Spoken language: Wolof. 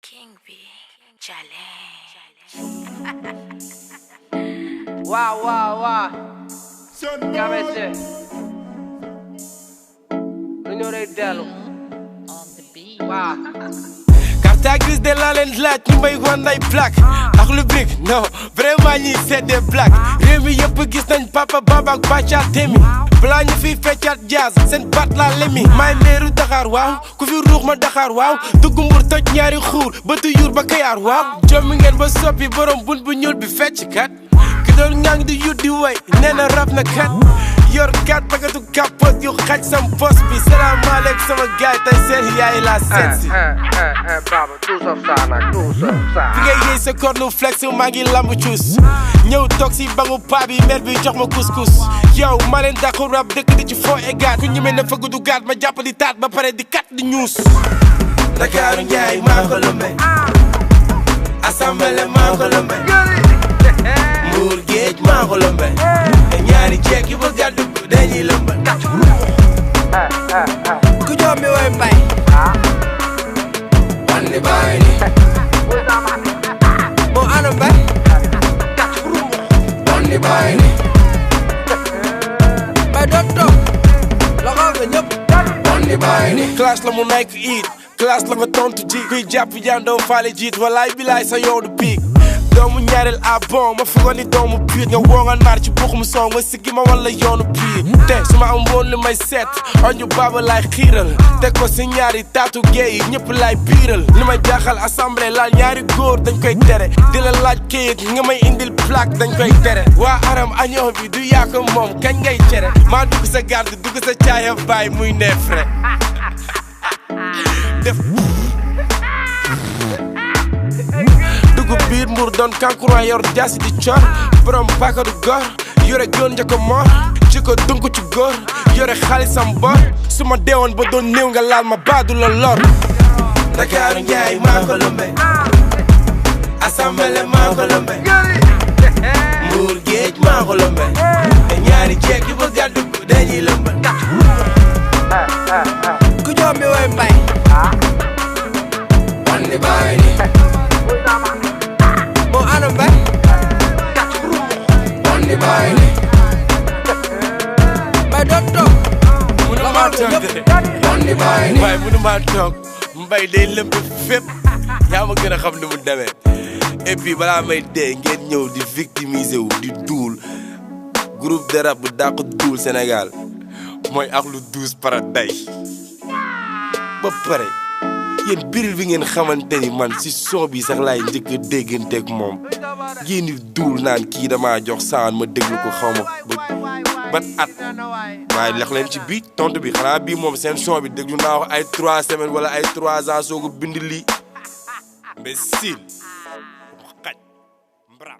King B challenge. Wow. Cabece. Wow. katagris.dé.laléndi.lathie.nioumay wane.Ndaye.plack. ak lu brick non vraiment ñi c'est des blagues. réew mi yëpp gis nañ papa baba ak bàcca temi balaa ñu fiy feccaat jazz seen baat laa lemi may meeru Dakar waaw ku fi ruux ma Dakar waaw dugg Mbour toj ñaari xuur bëtu yuur ba Kayaar waaw jommi ngeen ba soppi borom bun bu ñuul bi fecc kat ki doon ngang di yut di way nee na rap na kat yor kat pakatu kapot yu xaj sam post bi salaamaaleykum sama gaay tey seen yaay la seet si Baba, tout sauf ça nag, tout sauf ça. fi ngay yëy sa kornu flex maa ngi lamb cuus ñëw toog si bangu paa bi mer bi jox ma couscous yow ma leen dàqu rap dëkk di ci foo egaat ku ñemee na fëgg du gaat ma jàpp di taat ba pare di kat di ñuus Ndakaaru Njaay maa ko lëmbe Assemblée maa ko lëmbe Mbuur géej maa ko lëmbe te ñaari jeeg yu bëgg a dugg dañuy lëmbe ku joom mi woy mbay wandi baay ni moo ana mbay wandi baay ni bay doon toog loxo nga ñëpp wandi baay ni classe la mu nekk it classe la nga tontu ji kuy jàpp jaan doo faale jiit walaay bilaay sa yoonu piig doomu ñaareel a bon ma fi ni doomu piir nga woo nga naar ci buxum song ma siggi ma wala yoonu piir te su ma am woon li may seet oñu baaba laay xiiral teg ko si ñaari taatu géey yi ñëpp laay biiral li may jaaxal assemblée laal ñaari góor dañ koy tere di la laaj kayit nga may indil plaque dañ koy tere waa aram añoo bi du yaa ko moom kañ ngay cere maa dugg sa garde dugg sa caaya baay muy neefre def dugub biir Mbour doon kankuran yor jaasi di cor borom paaka du gor yore goon njëkko mor ci ko dunk ci góor yore xaalisam bor su ma deewoon ba doon néew nga laal ma baadu la lor Ndakaaru Njaay maa ko lëmbe Assemblée maa ko lëmbe Mbuur géej maa ko lëmbe te ñaari jeeg yu bëgg a dugg dañuy lëmbe ku joom mi woy mbay wandi baay ni moo ana mbay wandi baay ni bay doon toog munu maa toog wandi baay ni mbay munu maa toog mbay day lëmb fépp yaa ma gën a xam ni mu demee et puis balaa may dee ngeen ñëw di victimiser wu di duul groupe de rap bu dàq duul Sénégal mooy ak lu 12 paradise ba pare yéen biril bi ngeen xamante ni man si son bi sax laay njëkk a dégganteeg moom génn duul naan kii damaa jox saan ma déglu ko xaw ma ban at waaye lex leen ci bii tontu bi xanaa bii moom seen son bi déglu naa wax ay 3 semaines wala ay 3 ans soo ko bind lii mais sil xaj mbra